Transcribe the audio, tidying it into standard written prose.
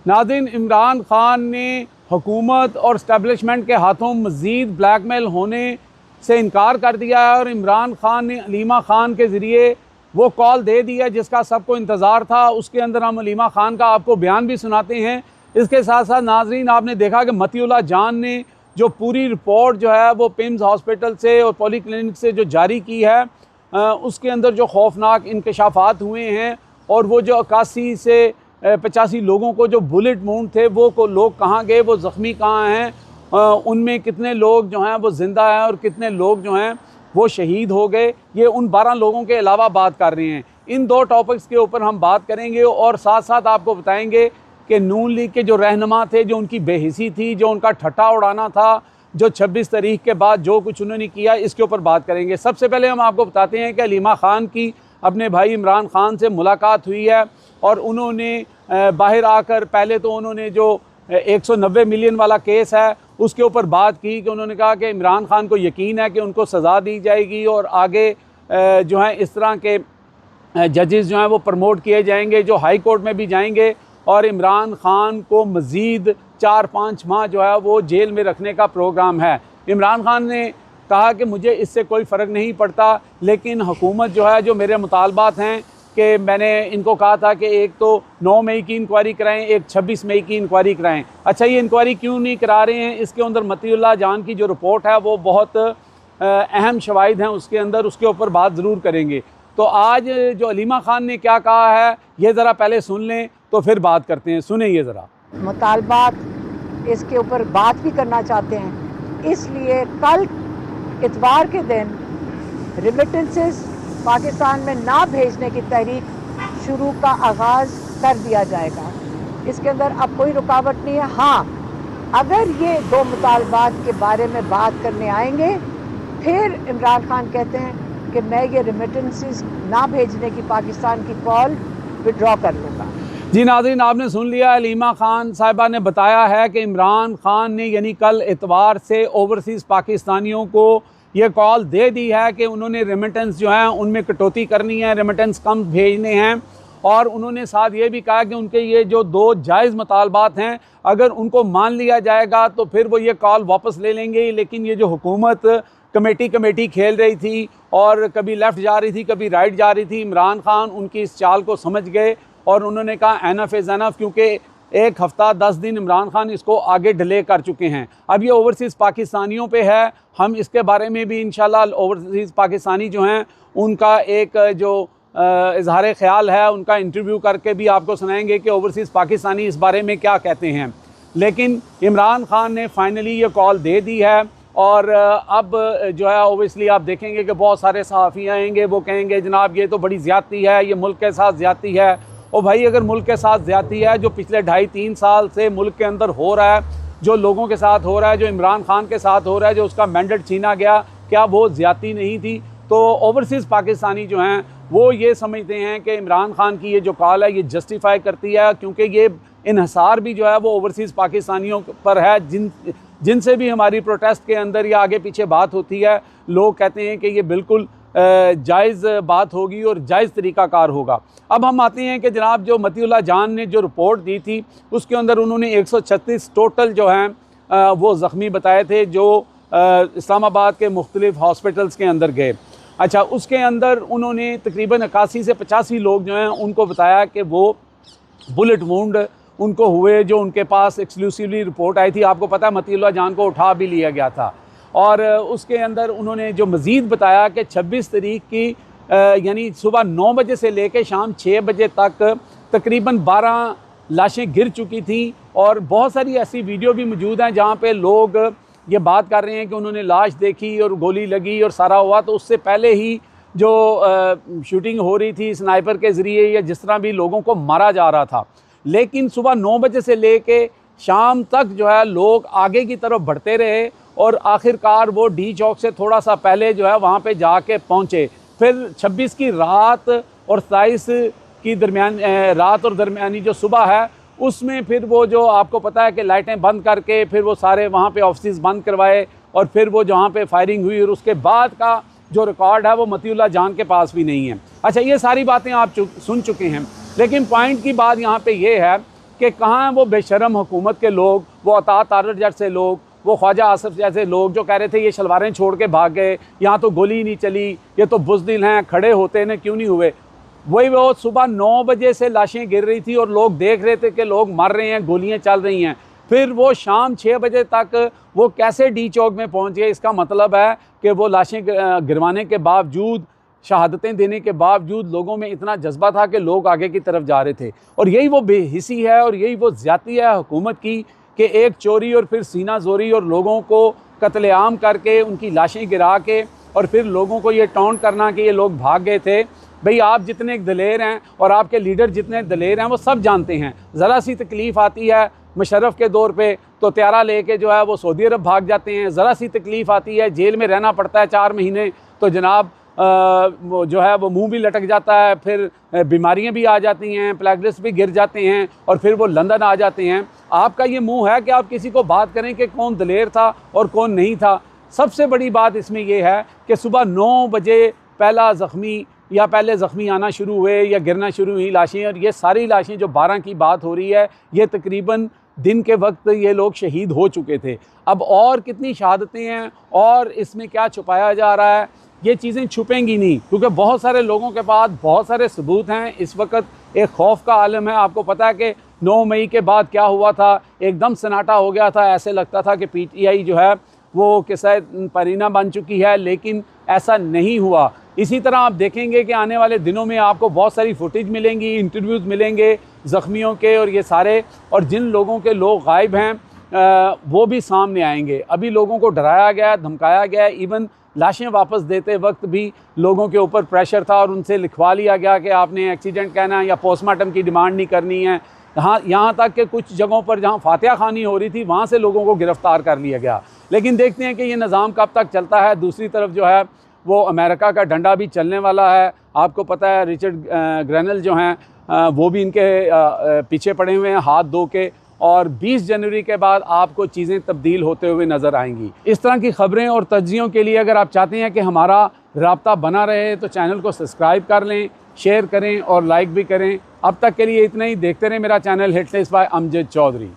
नाज़रीन, इमरान खान ने हुकूमत और इस्टेब्लिशमेंट के हाथों मज़ीद ब्लैकमेल होने से इनकार कर दिया है और इमरान खान ने अलीमा ख़ान के ज़रिए वो कॉल दे दिया जिसका सबको इंतज़ार था। उसके अंदर हम अलीमा ख़ान का आपको बयान भी सुनाते हैं। इसके साथ साथ नाज़रीन, आपने देखा कि मतीउल्लाह जान ने जो पूरी रिपोर्ट जो है वो पिम्स हॉस्पिटल से और पॉली क्लिनिक से जो जारी की है, उसके अंदर जो खौफनाक इंकशाफात हुए हैं और वो जो 81 से 85 लोगों को जो बुलेट वुंड थे वो लोग कहाँ गए, वो ज़ख्मी कहाँ हैं, उनमें कितने लोग जो हैं वो ज़िंदा हैं और कितने लोग जो हैं वो शहीद हो गए, ये उन 12 लोगों के अलावा बात कर रहे हैं। इन 2 टॉपिक्स के ऊपर हम बात करेंगे और साथ साथ आपको बताएंगे कि नून लीग के जो रहनुमा थे, जो उनकी बेहिसी थी, जो उनका ठट्ठा उड़ाना था, जो 26 तारीख के बाद जो कुछ उन्होंने किया, इसके ऊपर बात करेंगे। सबसे पहले हम आपको बताते हैं कि अलीमा ख़ान की अपने भाई इमरान ख़ान से मुलाकात हुई है और उन्होंने बाहर आकर पहले तो उन्होंने जो 190 मिलियन वाला केस है उसके ऊपर बात की कि उन्होंने कहा कि इमरान ख़ान को यकीन है कि उनको सज़ा दी जाएगी और आगे जो है इस तरह के जजेस जो हैं वो प्रमोट किए जाएंगे जो हाई कोर्ट में भी जाएंगे और इमरान ख़ान को मज़ीद 4-5 माह जो है वो जेल में रखने का प्रोग्राम है। इमरान ख़ान ने कहा कि मुझे इससे कोई फ़र्क नहीं पड़ता, लेकिन हुकूमत जो है जो मेरे मुतालबात हैं कि मैंने इनको कहा था कि एक तो 9 मई की इंक्वायरी कराएं, एक 26 मई की इंक्वायरी कराएं। अच्छा, ये इंक्वायरी क्यों नहीं करा रहे हैं? इसके अंदर मतीउल्लाह जान की जो रिपोर्ट है वो बहुत अहम शवाहिद हैं उसके अंदर, उसके ऊपर बात ज़रूर करेंगे। तो आज जो अलीमा ख़ान ने क्या कहा है ये ज़रा पहले सुन लें तो फिर बात करते हैं। सुने ये ज़रा। मुतालबात इसके ऊपर बात भी करना चाहते हैं, इसलिए कल इतवार के दिन रिमिटेंसेस पाकिस्तान में ना भेजने की तहरीक शुरू का आगाज़ कर दिया जाएगा। इसके अंदर अब कोई रुकावट नहीं है। हाँ, अगर ये 2 मुतालबात के बारे में बात करने आएंगे फिर इमरान खान कहते हैं कि मैं ये रिमिटेंसेस ना भेजने की पाकिस्तान की कॉल विड्रॉ कर लूँगा। जी नाज़रीन, आपने सुन लिया, अलीमा ख़ान साहिबा ने बताया है कि इमरान ख़ान ने यानी कल इतवार से ओवरसीज़ पाकिस्तानियों को ये कॉल दे दी है कि उन्होंने रेमिटेंस जो है उनमें कटौती करनी है, रेमिटेंस कम भेजने हैं और उन्होंने साथ ये भी कहा कि उनके ये जो 2 जायज़ मुतालबात हैं अगर उनको मान लिया जाएगा तो फिर वो ये कॉल वापस ले लेंगे। लेकिन ये जो हुकूमत कमेटी खेल रही थी और कभी लेफ़्ट जा रही थी कभी राइट जा रही थी, इमरान ख़ान उनकी इस चाल को समझ गए और उन्होंने कहा एनफ इज़ एनफ, क्योंकि 1 हफ़्ता 10 दिन इमरान ख़ान इसको आगे डिले कर चुके हैं। अब ये ओवरसीज़ पाकिस्तानियों पे है, हम इसके बारे में भी इंशाल्लाह ओवरसीज़ पाकिस्तानी जो हैं उनका एक जो इजहार ख्याल है उनका इंटरव्यू करके भी आपको सुनाएंगे कि ओवरसीज़ पाकिस्तानी इस बारे में क्या कहते हैं। लेकिन इमरान ख़ान ने फाइनली ये कॉल दे दी है और अब जो है ओबियसली आप देखेंगे कि बहुत सारे सहाफ़ी आएंगे, वो कहेंगे जनाब ये तो बड़ी ज़्यादती है, ये मुल्क के साथ ज़्यादती है। और भाई, अगर मुल्क के साथ ज़्यादती है जो पिछले 2.5-3 साल से मुल्क के अंदर हो रहा है, जो लोगों के साथ हो रहा है, जो इमरान ख़ान के साथ हो रहा है, जो उसका मैंडेट छीना गया, क्या वो ज़्यादती नहीं थी? तो ओवरसीज़ पाकिस्तानी जो हैं वो ये समझते हैं कि इमरान ख़ान की ये जो कॉल है ये जस्टिफाई करती है, क्योंकि ये इन्हसार भी जो है वो ओवरसीज़ पाकिस्तानियों पर है जिनसे भी हमारी प्रोटेस्ट के अंदर या आगे पीछे बात होती है। लोग कहते हैं कि ये बिल्कुल जायज़ बात होगी और जायज़ तरीक़ाकार होगा। अब हम आते हैं कि जनाब जो मतीउल्लाह जान ने जो रिपोर्ट दी थी उसके अंदर उन्होंने 136 टोटल जो हैं वो ज़ख्मी बताए थे जो इस्लामाबाद के मुख्तलिफ़ हॉस्पिटल्स के अंदर गए। अच्छा, उसके अंदर उन्होंने तकरीबन 81 से 85 लोग जो हैं उनको बताया कि वो बुलेट वुंड उनको हुए, जो उनके पास एक्सक्लूसिवली रिपोर्ट आई थी। आपको पता है मतीउल्लाह जान को उठा भी लिया गया था और उसके अंदर उन्होंने जो मज़ीद बताया कि 26 तारीख की यानी सुबह 9 बजे से लेकर शाम 6 बजे तक तकरीबन 12 लाशें गिर चुकी थी और बहुत सारी ऐसी वीडियो भी मौजूद हैं जहाँ पे लोग ये बात कर रहे हैं कि उन्होंने लाश देखी और गोली लगी और सारा हुआ। तो उससे पहले ही जो शूटिंग हो रही थी स्नाइपर के ज़रिए या जिस तरह भी लोगों को मारा जा रहा था, लेकिन सुबह 9 बजे से लेके शाम तक जो है लोग आगे की तरफ बढ़ते रहे और आखिरकार वो डी चौक से थोड़ा सा पहले जो है वहाँ पे जाके पहुँचे। फिर 26 की रात और 27 की दरमियान रात और दरमियानी जो सुबह है उसमें फिर वो जो आपको पता है कि लाइटें बंद करके फिर वो सारे वहाँ पे ऑफिस बंद करवाए और फिर वो जहाँ पे फायरिंग हुई और उसके बाद का जो रिकॉर्ड है वो मतीउल्लाह जान के पास भी नहीं है। अच्छा, ये सारी बातें आप सुन चुके हैं, लेकिन पॉइंट की बात यहाँ पे ये है कि कहाँ हैं वो बेशरम हुकूमत के लोग, वो अता तारर जैसे लोग, वो ख्वाजा आसिफ जैसे लोग जो कह रहे थे ये शलवारें छोड़ के भाग गए, यहाँ तो गोली नहीं चली, ये तो बुज़दिल हैं, खड़े होते हैं क्यों नहीं हुए। वही वो सुबह 9 बजे से लाशें गिर रही थी और लोग देख रहे थे कि लोग मर रहे हैं, गोलियां चल रही हैं। फिर वो शाम 6 बजे तक वो कैसे डी चौक में पहुँच गए। इसका मतलब है कि वो लाशें गिरवाने के बावजूद, शहादतें देने के बावजूद लोगों में इतना जज्बा था कि लोग आगे की तरफ जा रहे थे। और यही वो बेहिसी है और यही वो ज़्यादती है हुकूमत की कि एक चोरी और फिर सीना जोरी और लोगों को कत्लेआम करके उनकी लाशें गिरा के और फिर लोगों को ये टॉन्ट करना कि ये लोग भाग गए थे। भाई आप जितने दलेर हैं और आपके लीडर जितने दलेर हैं वो सब जानते हैं, ज़रा सी तकलीफ़ आती है मुशर्रफ के दौर पे तो त्यारा लेके जो है वो सऊदी अरब भाग जाते हैं। ज़रा सी तकलीफ़ आती है, जेल में रहना पड़ता है 4 महीने, तो जनाब जो है वो मुंह भी लटक जाता है, फिर बीमारियां भी आ जाती हैं, प्लेग लिस्ट भी गिर जाते हैं और फिर वो लंदन आ जाते हैं। आपका ये मुंह है कि आप किसी को बात करें कि कौन दलेर था और कौन नहीं था। सबसे बड़ी बात इसमें यह है कि सुबह 9 बजे पहला ज़ख्मी या पहले ज़ख्मी आना शुरू हुए या गिरना शुरू हुई लाशें, और ये सारी लाशें जो 12 की बात हो रही है ये तकरीबन दिन के वक्त ये लोग शहीद हो चुके थे। अब और कितनी शहादतें हैं और इसमें क्या छुपाया जा रहा है, ये चीज़ें छुपेंगी नहीं, क्योंकि बहुत सारे लोगों के पास बहुत सारे सबूत हैं। इस वक्त एक खौफ का आलम है। आपको पता है कि 9 मई के बाद क्या हुआ था, एकदम सन्नाटा हो गया था, ऐसे लगता था कि PTI जो है वो किस्सा परीना बन चुकी है, लेकिन ऐसा नहीं हुआ। इसी तरह आप देखेंगे कि आने वाले दिनों में आपको बहुत सारी फुटेज मिलेंगी, इंटरव्यूज़ मिलेंगे ज़ख्मियों के और ये सारे, और जिन लोगों के लोग गायब हैं वो भी सामने आएंगे। अभी लोगों को डराया गया, धमकाया गया, इवन लाशें वापस देते वक्त भी लोगों के ऊपर प्रेशर था और उनसे लिखवा लिया गया कि आपने एक्सीडेंट कहना है या पोस्टमार्टम की डिमांड नहीं करनी है। यहाँ तक कि कुछ जगहों पर जहाँ फातिहा खानी हो रही थी वहाँ से लोगों को गिरफ़्तार कर लिया गया। लेकिन देखते हैं कि ये निज़ाम कब तक चलता है। दूसरी तरफ जो है वो अमेरिका का डंडा भी चलने वाला है। आपको पता है रिचर्ड ग्रेनल जो हैं वो भी इनके पीछे पड़े हुए हैं हाथ धो के, और 20 जनवरी के बाद आपको चीज़ें तब्दील होते हुए नज़र आएंगी। इस तरह की ख़बरें और तज्ज़ियों के लिए अगर आप चाहते हैं कि हमारा राब्ता बना रहे तो चैनल को सब्सक्राइब कर लें, शेयर करें और लाइक भी करें। अब तक के लिए इतना ही। देखते रहें मेरा channel hit list by Amjad Chaudhary.